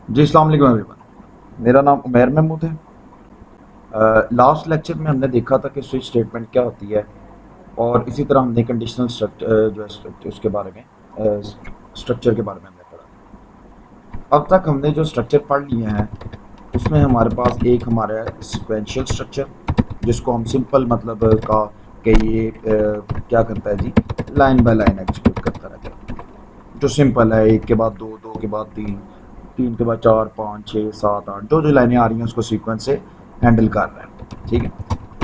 जी अस्सलाम वालेकुम एवरीवन। मेरा नाम उमैर महमूद है। लास्ट लेक्चर में हमने देखा था कि स्विच स्टेटमेंट क्या होती है, और इसी तरह हमने कंडीशनल स्ट्रक्चर जो है उसके बारे में स्ट्रक्चर के बारे में हमने पढ़ा। अब तक हमने जो स्ट्रक्चर पढ़ लिए हैं उसमें हमारे पास एक हमारा सिक्वेंशियल स्ट्रक्चर, जिसको हम सिंपल मतलब का कि ये क्या करता है जी, लाइन बाय लाइन एग्जीक्यूट करता रहता है। जो सिंपल है, एक के बाद दो, दो के बाद तीन, तीन के बाद चार, पाँच, छः, सात, आठ, जो जो लाइनें आ रही हैं उसको सीक्वेंस से हैंडल कर रहा है। ठीक है।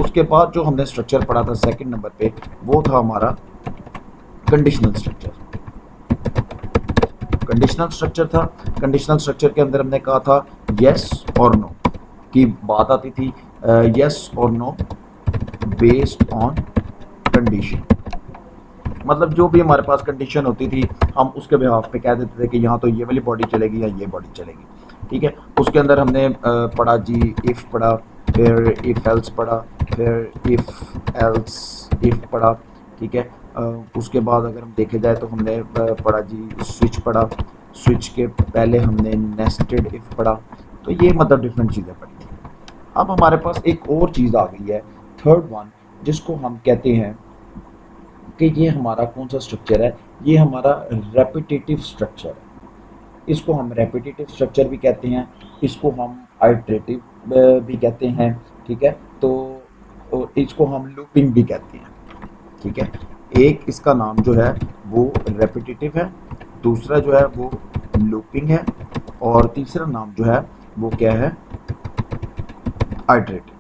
उसके बाद जो हमने स्ट्रक्चर पढ़ा था सेकंड नंबर पे, वो था हमारा कंडीशनल स्ट्रक्चर। कंडीशनल स्ट्रक्चर था। कंडीशनल स्ट्रक्चर के अंदर हमने कहा था यस और नो की बात आती थी। यस और नो बेस्ड ऑन कंडीशन, मतलब जो भी हमारे पास कंडीशन होती थी हम उसके बिहाफ पे कह देते थे कि यहाँ तो ये वाली बॉडी चलेगी या ये बॉडी चलेगी। ठीक है। उसके अंदर हमने पढ़ा जी इफ़ पढ़ा, फिर इफ़ एल्स पढ़ा, फिर इफ़ एल्स इफ़ पढ़ा। ठीक है। उसके बाद अगर हम देखे जाए तो हमने पढ़ा जी स्विच पढ़ा। स्विच के पहले हमने नेस्टेड इफ़ पढ़ा। तो ये मतलब डिफरेंट चीज़ें पढ़ी थी। अब हमारे पास एक और चीज़ आ गई है, थर्ड वन, जिसको हम कहते हैं कि ये हमारा कौन सा स्ट्रक्चर है, ये हमारा रेपिटेटिव स्ट्रक्चर है। इसको हम रेपिटेटिव स्ट्रक्चर भी कहते हैं, इसको हम आइटरेटिव भी कहते हैं। ठीक है। तो और इसको हम लूपिंग भी कहते हैं। ठीक है। एक इसका नाम जो है वो रेपिटेटिव है, दूसरा जो है वो लूपिंग है, और तीसरा नाम जो है वो क्या है, आइटरेटिव।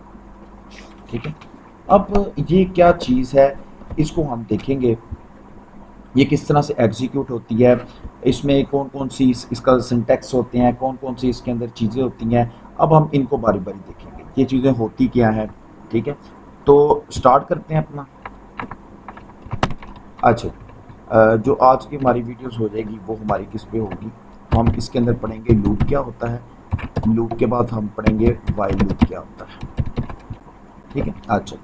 ठीक है। अब ये क्या चीज़ है, इसको हम देखेंगे ये किस तरह से एग्जीक्यूट होती है, इसमें कौन कौन सी इसका सिंटैक्स होते हैं, कौन कौन सी इसके अंदर चीज़ें होती हैं। अब हम इनको बारी बारी देखेंगे ये चीज़ें होती क्या हैं। ठीक है। तो स्टार्ट करते हैं अपना। अच्छा, जो आज की हमारी वीडियोस हो जाएगी वो हमारी किस पे होगी, हम इसके अंदर पढ़ेंगे लूप क्या होता है, लूप के बाद हम पढ़ेंगे वाइल लूप क्या होता है। ठीक है। अच्छा,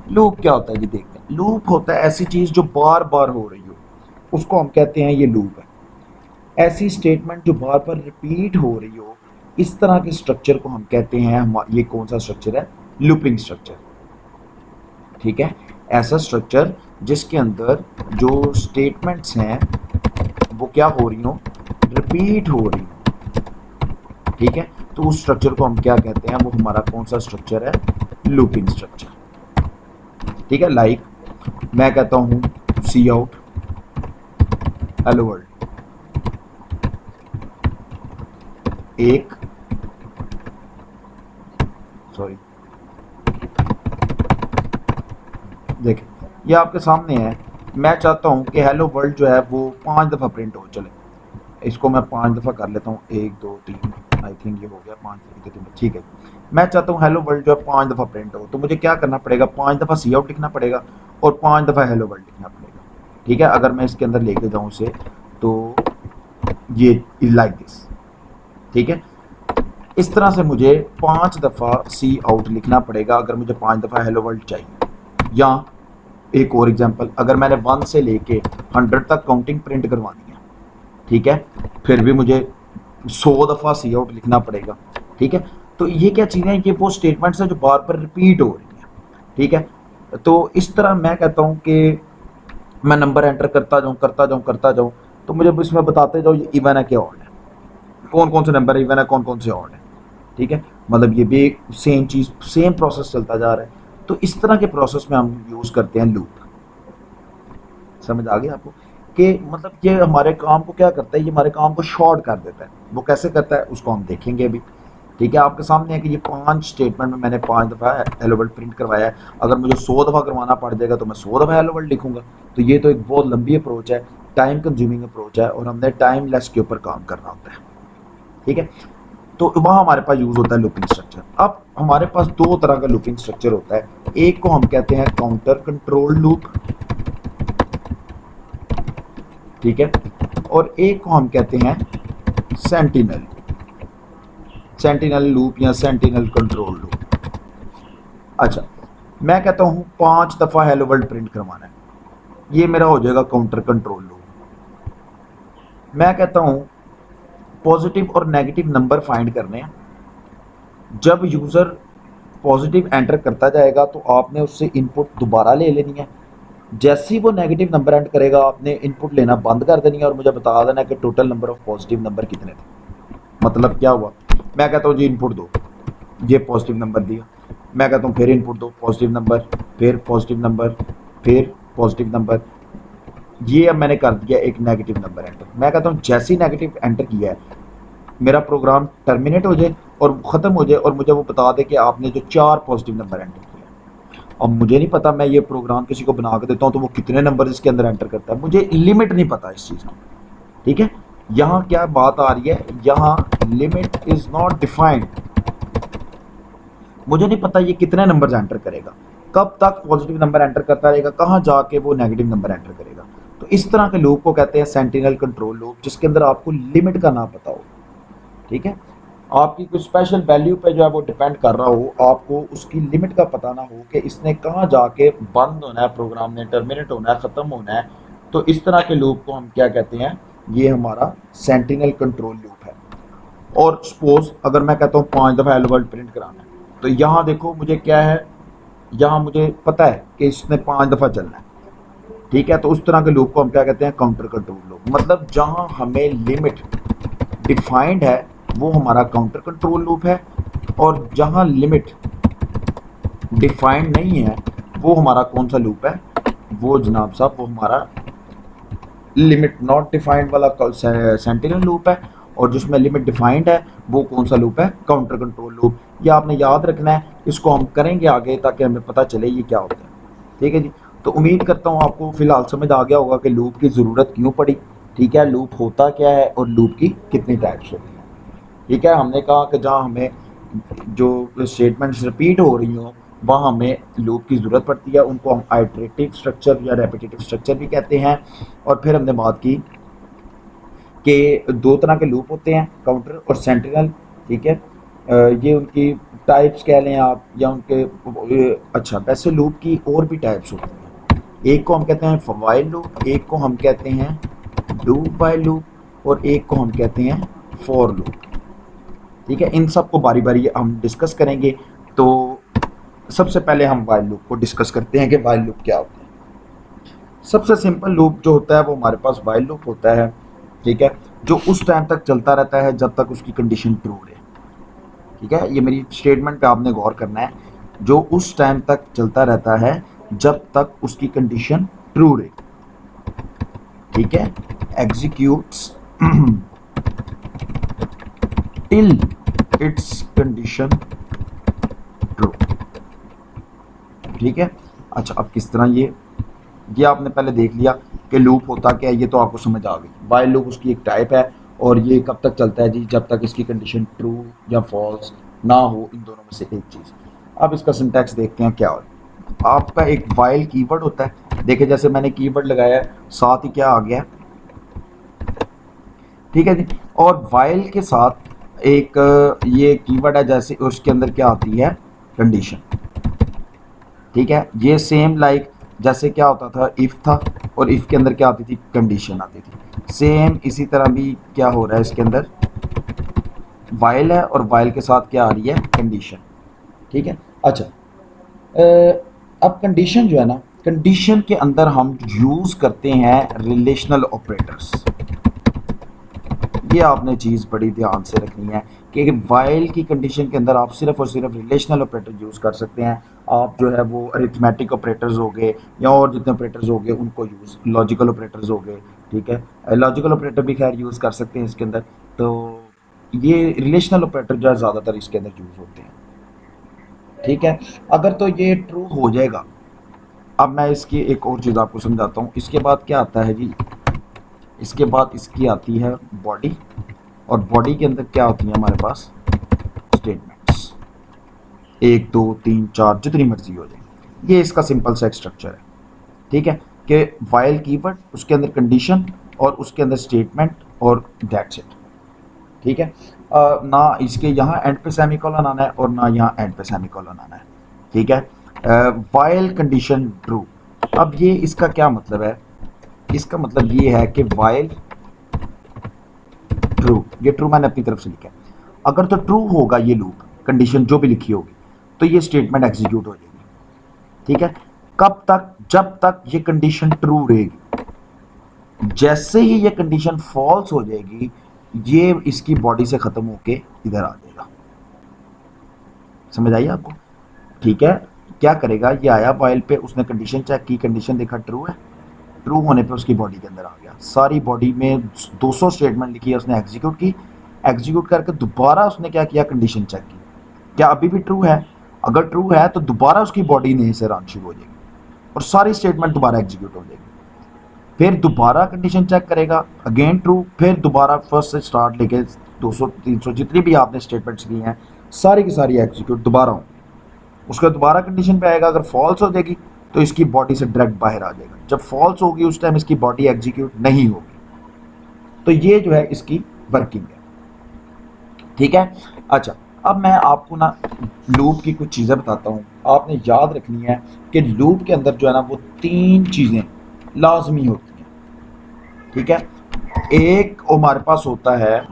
लूप क्या होता है ये देखते हैं। लूप होता है ऐसी चीज़ जो बार बार हो रही हो, उसको हम कहते हैं ये लूप है। ऐसी स्टेटमेंट जो बार बार रिपीट हो रही हो, इस तरह के स्ट्रक्चर को हम कहते हैं ये कौन सा स्ट्रक्चर है, लूपिंग स्ट्रक्चर। ठीक है। ऐसा स्ट्रक्चर जिसके अंदर जो स्टेटमेंट्स हैं वो क्या हो रही हो, रिपीट हो रही हो। ठीक है। तो उस स्ट्रक्चर को हम क्या कहते हैं, वो हमारा कौन सा स्ट्रक्चर है, लूपिंग स्ट्रक्चर। ठीक है। लाइक मैं कहता हूँ सी आउट हेलो वर्ल्ड, एक सॉरी देखें ये आपके सामने है। मैं चाहता हूँ कि हेलो वर्ल्ड जो है वो 5 दफ़ा प्रिंट हो। चले इसको मैं 5 दफ़ा कर लेता हूँ, 1 2 3, आई थिंक ये हो गया 5 ठीक है। मैं चाहता हूँ हेलो वर्ल्ड जो है 5 दफ़ा प्रिंट हो, तो मुझे क्या करना पड़ेगा, 5 दफ़ा सी आउट लिखना पड़ेगा और 5 दफ़ा हेलो वर्ल्ड लिखना पड़ेगा। ठीक है। अगर मैं इसके अंदर लेके जाऊँ इसे तो ये लाइक दिस। ठीक है। इस तरह से मुझे 5 दफ़ा सी आउट लिखना पड़ेगा अगर मुझे 5 दफ़ा हेलो वर्ल्ड चाहिए। या एक और एग्जांपल, अगर मैंने 1 से लेके 100 तक काउंटिंग प्रिंट करवानी है, ठीक है, फिर भी मुझे 100 दफ़ा सी आउट लिखना पड़ेगा। ठीक है। तो ये क्या चीज़ें हैं, ये वो स्टेटमेंट्स हैं जो बार बार रिपीट हो रही हैं। ठीक है। तो इस तरह मैं कहता हूँ कि मैं नंबर एंटर करता जाऊँ करता जाऊँ करता जाऊँ, तो मुझे इसमें बताते जाओ ये इवन है क्या ऑड है, कौन कौन से नंबर इवन है, कौन कौन से ऑड है। ठीक है। मतलब ये भी सेम चीज़, सेम प्रोसेस चलता जा रहा है। तो इस तरह के प्रोसेस में हम यूज़ करते हैं लूप। समझ आ गया आपको कि मतलब ये हमारे काम को क्या करता है, ये हमारे काम को शॉर्ट कर देता है। वो कैसे करता है उसको हम देखेंगे अभी। ठीक है। आपके सामने है कि ये 5 स्टेटमेंट में मैंने 5 दफ़ा हेलो वर्ल्ड प्रिंट करवाया है। अगर मुझे 100 दफ़ा करवाना पड़ जाएगा तो मैं 100 दफ़ा हेलो वर्ल्ड लिखूंगा। तो ये तो एक बहुत लंबी अप्रोच है, टाइम कंज्यूमिंग अप्रोच है, और हमने टाइम लेस के ऊपर काम करना होता है। ठीक है। तो वहाँ हमारे पास यूज़ होता है लूपिंग स्ट्रक्चर। अब हमारे पास 2 तरह का लूपिंग स्ट्रक्चर होता है। एक को हम कहते हैं काउंटर कंट्रोल लूप, ठीक है, और एक को हम कहते हैं सेंटिनल, सेंटिनल लूप या सेंटिनल कंट्रोल लूप। अच्छा, मैं कहता हूँ 5 दफ़ा हेलो वर्ल्ड प्रिंट करवाना है, ये मेरा हो जाएगा काउंटर कंट्रोल लूप। मैं कहता हूँ पॉजिटिव और नेगेटिव नंबर फाइंड करने हैं। जब यूज़र पॉजिटिव एंटर करता जाएगा तो आपने उससे इनपुट दोबारा ले लेनी है। जैसे ही वो नेगेटिव नंबर एंटर करेगा आपने इनपुट लेना बंद कर देनी है और मुझे बता देना कि total number of positive number कितने थे। मतलब क्या हुआ, मैं कहता हूँ जी इनपुट दो, ये पॉजिटिव नंबर दिया, मैं कहता हूँ फिर इनपुट दो, पॉजिटिव नंबर, फिर पॉजिटिव नंबर, फिर पॉजिटिव नंबर। ये अब मैंने कर दिया एक नेगेटिव नंबर एंटर। मैं कहता हूँ जैसे ही नेगेटिव एंटर किया है मेरा प्रोग्राम टर्मिनेट हो जाए और ख़त्म हो जाए और मुझे वो बता दे कि आपने जो 4 पॉजिटिव नंबर एंटर किया। अब मुझे नहीं पता, मैं ये प्रोग्राम किसी को बना के देता हूँ तो वो कितने नंबर इसके अंदर एंटर करता है, मुझे लिमिट नहीं पता इस चीज़ की। ठीक है, यहाँ क्या बात आ रही है, यहाँ लिमिट इज़ नॉट डिफाइंड। मुझे नहीं पता ये कितने नंबर एंटर करेगा, कब तक पॉजिटिव नंबर एंटर करता रहेगा, कहाँ जाके वो नेगेटिव नंबर एंटर करेगा। तो इस तरह के लूप को कहते हैं सेंटिनल कंट्रोल लूप, जिसके अंदर आपको लिमिट का ना पता हो। ठीक है, आपकी कुछ स्पेशल वैल्यू पे जो है वो डिपेंड कर रहा हो, आपको उसकी लिमिट का पता ना हो कि इसने कहाँ जाके बंद होना है, प्रोग्राम ने टर्मिनेट होना है, ख़त्म होना है। तो इस तरह के लूप को हम क्या कहते हैं, ये हमारा सेंटिनल कंट्रोल लूप है। और सपोज अगर मैं कहता हूँ 5 दफ़ा हेलो वर्ल्ड प्रिंट कराना है, तो यहाँ देखो मुझे क्या है, यहाँ मुझे पता है कि इसने 5 दफ़ा चलना है। ठीक है, तो उस तरह के लूप को हम क्या कहते हैं, काउंटर कंट्रोल लूप। मतलब जहाँ हमें लिमिट डिफाइंड है वो हमारा काउंटर कंट्रोल लूप है, और जहाँ लिमिट डिफाइंड नहीं है वो हमारा कौन सा लूप है, वो जनाब साहब वो हमारा लिमिट नॉट डिफाइंड वाला सेंटिनल लूप है। और जिसमें लिमिट डिफाइंड है वो कौन सा लूप है, काउंटर कंट्रोल लूप। ये आपने याद रखना है, इसको हम करेंगे आगे ताकि हमें पता चले ये क्या होता है। ठीक है जी, तो उम्मीद करता हूँ आपको फिलहाल समझ आ गया होगा कि लूप की ज़रूरत क्यों पड़ी। ठीक है, लूप होता क्या है और लूप की कितनी टाइप्स होती हैं। ठीक है, हमने कहा कि जहाँ हमें जो स्टेटमेंट्स रिपीट हो रही हों वहाँ हमें लूप की ज़रूरत पड़ती है, उनको हम आइटरेटिव स्ट्रक्चर या रेपिटेटिव स्ट्रक्चर भी कहते हैं। और फिर हमने बात की कि 2 तरह के लूप होते हैं, काउंटर और सेंटिनल। ठीक है, ये उनकी टाइप्स कह लें आप, या उनके अच्छा वैसे लूप की और भी टाइप्स होती हैं। एक को हम कहते हैं व्हाइल लूप, एक को हम कहते हैं डू व्हाइल लूप, और एक को हम कहते हैं फॉर लूप। ठीक है, इन सब को बारी बारी हम डिस्कस करेंगे। तो सबसे पहले हम व्हाइल लूप को डिस्कस करते हैं कि व्हाइल लूप क्या होता है। सबसे सिंपल लूप जो होता है वो हमारे पास व्हाइल लूप होता है। ठीक है, जो उस टाइम तक चलता रहता है जब तक उसकी कंडीशन ट्रू रहे। ठीक है, ये मेरी स्टेटमेंट पे आपने गौर करना है, जो उस टाइम तक चलता रहता है जब तक उसकी कंडीशन ट्रू रहे। ठीक है, executes till it's condition true. ठीक है, अच्छा अब किस तरह ये आपने पहले देख लिया कि लूप होता क्या है, ये तो आपको समझ आ गई। व्हाइल लूप उसकी एक टाइप है और ये कब तक चलता है जी, जब तक इसकी कंडीशन ट्रू या फॉल्स ना हो, इन दोनों में से एक चीज़। अब इसका सिंटैक्स देखते हैं क्या हो। आपका एक व्हाइल कीवर्ड होता है, देखिए जैसे मैंने कीवर्ड लगाया है साथ ही क्या आ गया। ठीक है जी, और व्हाइल के साथ एक ये कीवर्ड है, जैसे उसके अंदर क्या आती है, कंडीशन। ठीक है, ये सेम लाइक जैसे क्या होता था, इफ़ था और इफ़ के अंदर क्या आती थी, कंडीशन आती थी। सेम इसी तरह भी क्या हो रहा है, इसके अंदर व्हाइल है और व्हाइल के साथ क्या आ रही है, कंडीशन। ठीक है, अच्छा अब कंडीशन जो है ना, कंडीशन के अंदर हम यूज़ करते हैं रिलेशनल ऑपरेटर्स। ये आपने चीज़ बड़ी ध्यान से रखनी है कि व्हाइल की कंडीशन के अंदर आप सिर्फ और सिर्फ रिलेशनल ऑपरेटर यूज़ कर सकते हैं। आप जो है वो अरिथमेटिक ऑपरेटर्स हो गए या और जितने ऑपरेटर्स हो गए उनको यूज़, लॉजिकल ऑपरेटर्स हो गए। ठीक है, लॉजिकल ऑपरेटर भी खैर यूज़ कर सकते हैं इसके अंदर। तो ये रिलेशनल ऑपरेटर जो है ज़्यादातर इसके अंदर यूज़ होते हैं। ठीक है, अगर तो ये ट्रू हो जाएगा, अब मैं इसकी एक और चीज़ आपको समझाता हूँ। इसके बाद क्या आता है जी, इसके बाद इसकी आती है बॉडी, और बॉडी के अंदर क्या होती है हमारे पास, स्टेटमेंट्स 1 2 3 4 जितनी मर्जी हो जाए। ये इसका सिंपल सा स्ट्रक्चर है। ठीक है, कि व्हाइल कीवर्ड, उसके अंदर कंडीशन और उसके अंदर स्टेटमेंट और दैट्स इट। ठीक है, ना इसके यहाँ एंड पे सेमीकोलन आना है और ना यहाँ एंड पे सेमीकोलन आना है। ठीक है, व्हाइल कंडीशन ट्रू। अब ये इसका क्या मतलब है, इसका मतलब ये है कि व्हाइल ट्रू, ये ट्रू मैंने अपनी तरफ से लिखा है। अगर तो ट्रू होगा ये लूप, कंडीशन जो भी लिखी होगी, तो ये स्टेटमेंट एग्जीक्यूट हो जाएगी। ठीक है, कब तक? जब तक ये कंडीशन ट्रू रहेगी। जैसे ही ये कंडीशन फॉल्स हो जाएगी, ये इसकी बॉडी से खत्म होके इधर आ जाएगा। समझ आई आपको? ठीक है, क्या करेगा, ये आया वाइल पे, उसने कंडीशन चेक की, कंडीशन देखा ट्रू है, ट्रू होने पे उसकी बॉडी के अंदर आ गया। सारी बॉडी में 200 स्टेटमेंट लिखी है, उसने एग्जीक्यूट की, एग्जीक्यूट करके दोबारा उसने क्या किया, कंडीशन चेक की, क्या अभी भी ट्रू है? अगर ट्रू है तो दोबारा उसकी बॉडी नए से रन शुरू हो जाएगी और सारी स्टेटमेंट दोबारा एग्जीक्यूट हो जाएगी। फिर दोबारा कंडीशन चेक करेगा, अगेन ट्रू, फिर दोबारा फर्स्ट से स्टार्ट लेके 200 300 जितनी भी आपने स्टेटमेंट्स दी हैं सारी की सारी एग्जीक्यूट दोबारा हो। उसका दोबारा कंडीशन पे आएगा, अगर फॉल्स हो जाएगी तो इसकी बॉडी से डायरेक्ट बाहर आ जाएगा। जब फॉल्स होगी उस टाइम इसकी बॉडी एग्जीक्यूट नहीं होगी। तो ये जो है इसकी वर्किंग है। ठीक है, अच्छा अब मैं आपको ना लूप की कुछ चीज़ें बताता हूँ। आपने याद रखनी है कि लूप के अंदर जो है ना वो 3 चीज़ें लाजमी होती हैं। ठीक है, एक हमारे पास होता है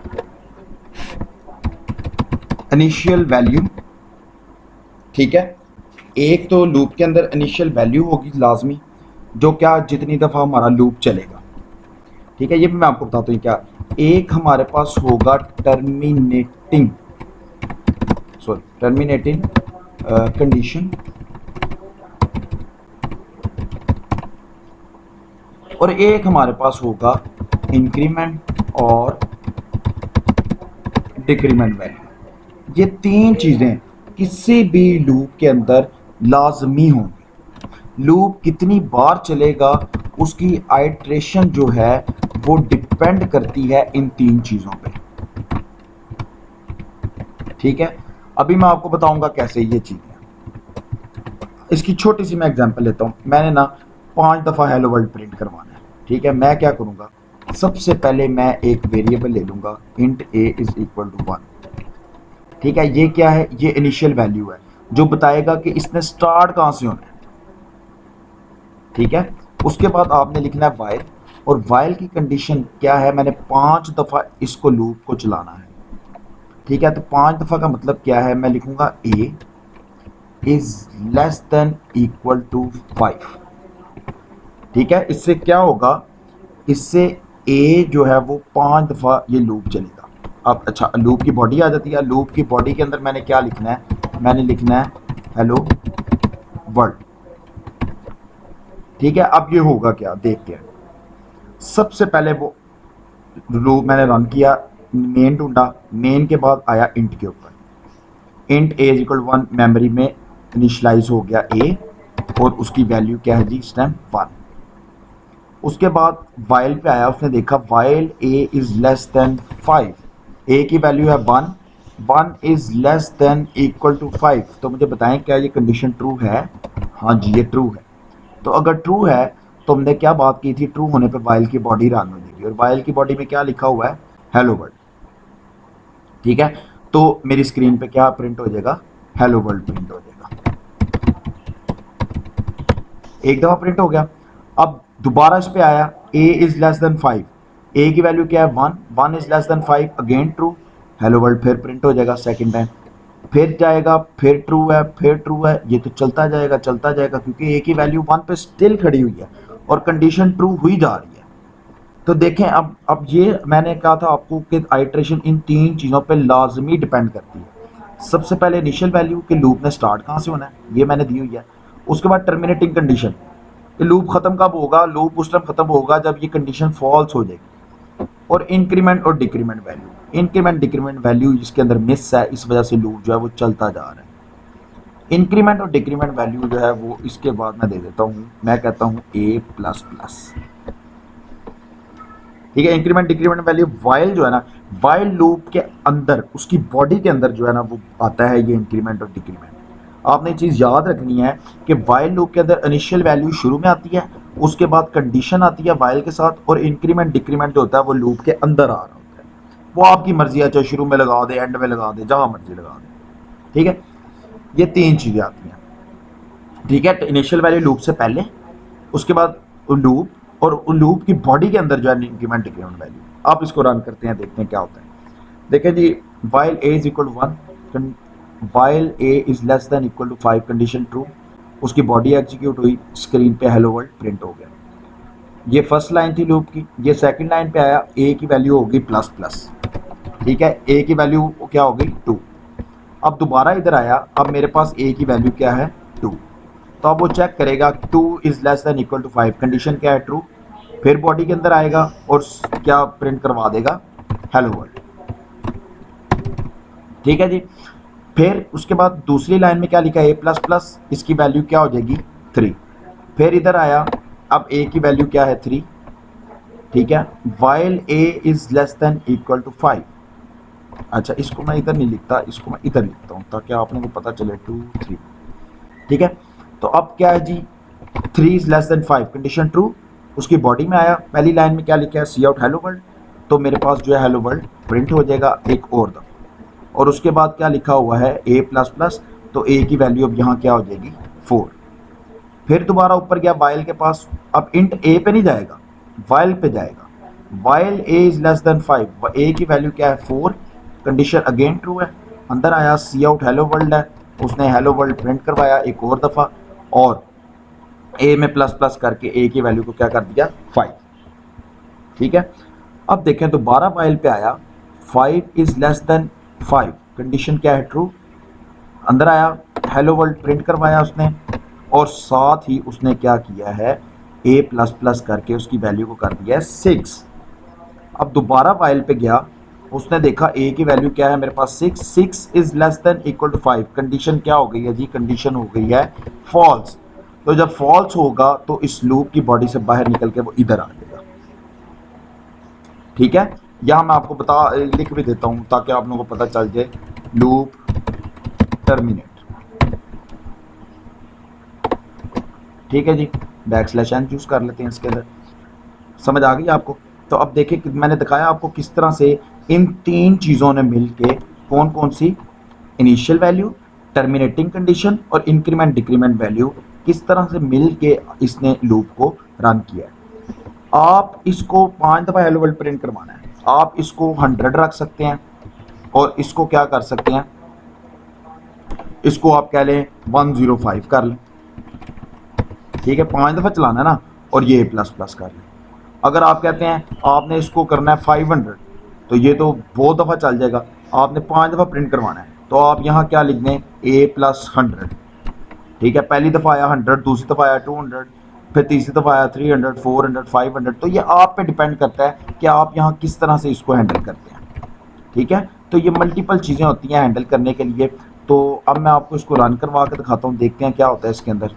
इनिशियल वैल्यू। ठीक है, एक तो लूप के अंदर इनिशियल वैल्यू होगी लाजमी, जो क्या जितनी दफ़ा हमारा लूप चलेगा। ठीक है, ये भी मैं आपको बताता हूँ क्या। एक हमारे पास होगा टर्मिनेटिंग कंडीशन, और एक हमारे पास होगा इंक्रीमेंट और डिक्रीमेंट वैल्यू। ये 3 चीज़ें किसी भी लूप के अंदर लाजमी होंगी। लूप कितनी बार चलेगा उसकी आइट्रेशन जो है वो डिपेंड करती है इन 3 चीज़ों पे। ठीक है, अभी मैं आपको बताऊंगा कैसे ये चीज़ें। इसकी छोटी सी मैं एग्जांपल लेता हूँ। मैंने ना 5 दफ़ा हेलो वर्ल्ड प्रिंट करवाना है। ठीक है, मैं क्या करूँगा, सबसे पहले मैं एक वेरिएबल ले लूँगा int a is equal to 1। ठीक है, ये क्या है, ये इनिशियल वैल्यू है जो बताएगा कि इसने स्टार्ट कहाँ से होना है। ठीक है, उसके बाद आपने लिखना है वाइल, और वाइल की कंडीशन क्या है, मैंने 5 दफ़ा इसको लूप को चलाना है। ठीक है, तो 5 दफ़ा का मतलब क्या है, मैं लिखूंगा a is less than equal to 5। ठीक है, इससे क्या होगा, इससे a जो है वो 5 दफ़ा ये लूप चलेगा। अब अच्छा, लूप की बॉडी आ जाती है। लूप की बॉडी के अंदर मैंने क्या लिखना है, मैंने लिखना है हेलो वर्ल्ड। ठीक है, अब ये होगा क्या देखते हैं। सबसे पहले वो लूप मैंने रन किया, मेन ढूंढा, मेन के बाद आया इंट के ऊपर, int a is equal 1 memory में इनिशलाइज हो गया a, और उसकी वैल्यू क्या है जी इस टाइम 1। उसके बाद वाइल पे आया, उसने देखा while a is less than 5, a की वैल्यू है 1, 1 is less than equal to 5। तो मुझे बताएं क्या ये कंडीशन ट्रू है? हाँ जी, ये ट्रू है। तो अगर ट्रू है तो हमने क्या बात की थी, ट्रू होने पे वाइल की बॉडी रन हो जाएगी, और वाइल की बॉडी में क्या लिखा हुआ है, हेलो वर्ल्ड। ठीक है, तो मेरी स्क्रीन पे क्या प्रिंट हो जाएगा, हेलो वर्ल्ड प्रिंट हो जाएगा। एक दफ़ा प्रिंट हो गया। अब दोबारा इस पे आया a is less than 5, a की वैल्यू क्या है 1, 1 is less than 5, again true, hello world फिर प्रिंट हो जाएगा सेकंड टाइम। फिर जाएगा, फिर ट्रू है, फिर ट्रू है, ये तो चलता जाएगा क्योंकि a की वैल्यू 1 पे स्टिल खड़ी हुई है और कंडीशन ट्रू हुई जा रही है। तो देखें, अब ये मैंने कहा था आपको कि आइट्रेशन इन 3 चीज़ों पे लाजमी डिपेंड करती है। सबसे पहले इनिशियल वैल्यू कि लूप ने स्टार्ट कहाँ से होना है, ये मैंने दी हुई है। उसके बाद टर्मिनेटिंग कंडीशन, लूप ख़त्म कब होगा, लूप उस टाइम ख़त्म होगा जब ये कंडीशन फॉल्स हो जाएगी। और इंक्रीमेंट और decrement value, increment decrement value इसके अंदर मिस है, इस वजह से लूप जो है वो चलता जा रहा है। इंक्रीमेंट और डिक्रीमेंट वैल्यू जो है वो इसके बाद मैं दे देता हूँ, मैं कहता हूँ a++। ठीक है, इंक्रीमेंट डिक्रीमेंट वैल्यू वाइल जो है ना, वाइल लूप के अंदर उसकी बॉडी के अंदर जो है ना वो आता है ये इंक्रीमेंट और डिक्रीमेंट। आपने चीज़ याद रखनी है कि वाइल लूप के अंदर इनिशियल वैल्यू शुरू में आती है, उसके बाद कंडीशन आती है वाइल के साथ, और इंक्रीमेंट डिक्रीमेंट जो होता है वो लूप के अंदर आ रहा होता है। वो आपकी मर्जी है, चाहे शुरू में लगा दे, एंड में लगा दे, जहाँ मर्जी लगा दे। ठीक है, ये 3 चीज़ें आती हैं। ठीक है, इनिशियल वैल्यू लूप से पहले, उसके बाद लूप, और लूप की बॉडी के अंदर जो है इंक्रीमेंट डिक्रीमेंट वैल्यू। आप इसको रन करते हैं, देखते हैं क्या होता है। देखें जी, while A is equal to 1, while A is less than equal to 5 condition true, उसकी बॉडी एग्जीक्यूट हुई, स्क्रीन पे हेलो वर्ल्ड प्रिंट हो गया। ये फर्स्ट लाइन थी लूप की। ये सेकंड लाइन पे आया, ए की वैल्यू होगी प्लस प्लस, ठीक है, ए की वैल्यू क्या हो गई 2। अब दोबारा इधर आया, अब मेरे पास ए की वैल्यू क्या है 2, तो अब वो चेक करेगा 2 is less than equal to 5, condition क्या है ट्रू, फिर बॉडी के अंदर आएगा और क्या प्रिंट करवा देगा, हेलो वर्ल्ड, ठीक है जी। फिर उसके बाद दूसरी लाइन में क्या लिखा है, ए प्लस प्लस, इसकी वैल्यू क्या हो जाएगी 3। फिर इधर आया, अब ए की वैल्यू क्या है 3, ठीक है, while A is less than equal to 5। अच्छा, इसको मैं इधर नहीं लिखता, इसको मैं इधर लिखता हूँ ताकि आपने को पता चले 2 3, ठीक है। तो अब क्या है जी, 3 is less than 5, condition true, उसकी बॉडी में आया, पहली लाइन में क्या लिखा है, सी आउट हेलो वर्ल्ड, तो मेरे पास जो है हेलो वर्ल्ड प्रिंट हो जाएगा एक और दफ़ा। और उसके बाद क्या लिखा हुआ है ए प्लस प्लस, तो ए की वैल्यू अब यहाँ क्या हो जाएगी 4। फिर दोबारा ऊपर गया वाइल के पास, अब इंट ए पे नहीं जाएगा, वाइल पे जाएगा, while a is less than 5, ए की वैल्यू क्या है 4, कंडीशन अगेन ट्रू है। अंदर आया, सी आउट हेलो वर्ल्ड है, उसने हेलो वर्ल्ड प्रिंट करवाया एक और दफ़ा, और ए में प्लस प्लस करके ए की वैल्यू को क्या कर दिया 5, ठीक है। अब देखें दोबारा वाइल पे आया, 5 इज लेस देन 5, कंडीशन क्या है ट्रू, अंदर आया, हेलो वर्ल्ड प्रिंट करवाया उसने, और साथ ही उसने क्या किया है, ए प्लस प्लस करके उसकी वैल्यू को कर दिया है 6। अब दोबारा वाइल पे गया, उसने देखा ए की वैल्यू क्या है मेरे पास 6, 6 is less than equal to 5, condition क्या हो गई है जी, कंडीशन हो गई है फॉल्स। तो जब फॉल्स होगा तो इस लूप की बॉडी से बाहर निकल के वो इधर आ जाएगा, ठीक है। यहाँ मैं आपको लिख भी देता हूँ ताकि आप लोगों को पता चल जाए, लूप टर्मिनेट, ठीक है जी, बैकस्लैश एन चूज कर लेते हैं इसके अंदर, समझ आ गई आपको। तो अब देखिए मैंने दिखाया आपको किस तरह से इन तीन चीज़ों ने मिलके कौन कौन सी, इनिशियल वैल्यू, टर्मिनेटिंग कंडीशन और इंक्रीमेंट डिक्रीमेंट वैल्यू, किस तरह से मिल के इसने लूप को रन किया है। आप इसको 5 दफ़ा हेलो वर्ल्ड प्रिंट करवाना है, आप इसको 100 रख सकते हैं, और इसको क्या कर सकते हैं, इसको आप कह लें 105 कर लें, ठीक है, 5 दफ़ा चलाना है ना, और ये प्लस प्लस कर लें। अगर आप कहते हैं आपने इसको करना है 500, तो ये तो बहुत दफ़ा चल जाएगा, आपने 5 दफ़ा प्रिंट करवाना है, तो आप यहाँ क्या लिख दें, ए प्लस 100, ठीक है, पहली दफ़ा आया 100, दूसरी दफ़ा आया 200, फिर तीसरी दफ़ा आया 300, 400, 500, तो ये आप पे डिपेंड करता है कि आप यहाँ किस तरह से इसको हैंडल करते हैं, ठीक है। तो ये मल्टीपल चीज़ें होती हैं हैंडल करने के लिए। तो अब मैं आपको इसको रन करवा के दिखाता हूँ, देखते हैं क्या होता है इसके अंदर।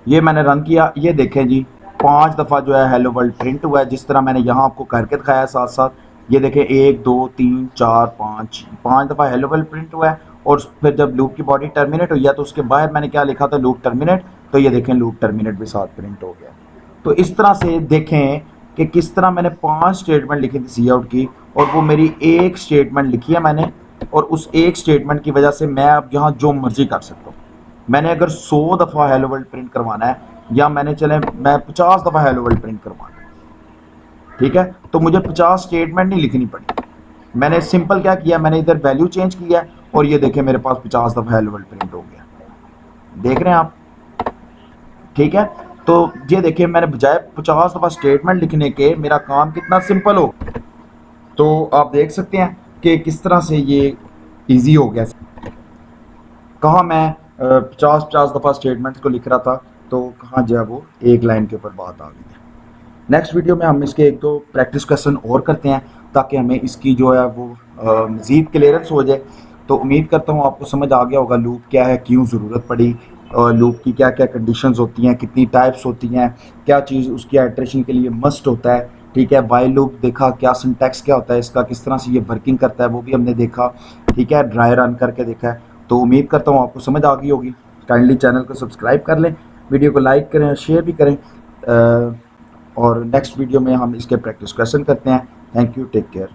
ये मैंने रन किया, ये देखें जी 5 दफ़ा जो है हेलो वर्ल्ड प्रिंट हुआ है, जिस तरह मैंने यहाँ आपको करके दिखाया साथ साथ। ये देखें 1 2 3 4 5 दफ़ा हेलो वर्ल्ड प्रिंट हुआ है, और फिर जब लूप की बॉडी टर्मिनेट हुई है तो उसके बाहर मैंने क्या लिखा था, लूप टर्मिनेट, तो ये देखें लूप टर्मिनेट भी साथ प्रिंट हो गया। तो इस तरह से देखें कि किस तरह मैंने 5 स्टेटमेंट लिखी थी सी आउट की, और वो मेरी एक स्टेटमेंट लिखी है मैंने, और उस एक स्टेटमेंट की वजह से मैं अब यहाँ जो मर्जी कर सकता हूँ। मैंने अगर 100 दफ़ा हेलो वर्ल्ड प्रिंट करवाना है, या मैंने चले मैं 50 दफ़ा हेलो वर्ल्ड प्रिंट करवाना है, ठीक है, तो मुझे 50 स्टेटमेंट नहीं लिखनी पड़ी। मैंने सिंपल क्या किया, मैंने इधर वैल्यू चेंज किया, और ये देखें मेरे पास 50 दफ़ा हेलो वर्ल्ड प्रिंट हो गया, देख रहे हैं आप, ठीक है। तो ये देखिए मैंने बजाय 50 दफ़ा स्टेटमेंट लिखने के मेरा काम कितना सिंपल हो, तो आप देख सकते हैं कि किस तरह से ये इजी हो गया। कहाँ मैं 50 दफ़ा स्टेटमेंट्स को लिख रहा था, तो कहाँ जो है वो एक लाइन के ऊपर बात आ गई है। नेक्स्ट वीडियो में हम इसके 1-2 प्रैक्टिस क्वेश्चन और करते हैं, ताकि हमें इसकी जो है वो मज़ीद क्लियरेंस हो जाए। तो उम्मीद करता हूँ आपको समझ आ गया होगा लूप क्या है, क्यों ज़रूरत पड़ी, लूप की क्या क्या कंडीशंस होती हैं, कितनी टाइप्स होती हैं, क्या चीज़ उसकी आइट्रेशन के लिए मस्ट होता है, ठीक है। वाइल लूप देखा, क्या सिंटैक्स क्या होता है इसका, किस तरह से ये वर्किंग करता है वो भी हमने देखा, ठीक है, ड्राई रन करके देखा है। तो उम्मीद करता हूँ आपको समझ आ गई होगी। काइंडली चैनल को सब्सक्राइब कर लें, वीडियो को लाइक करें, शेयर भी करें, और नेक्स्ट वीडियो में हम इसके प्रैक्टिस क्वेश्चन करते हैं। Thank you, take care.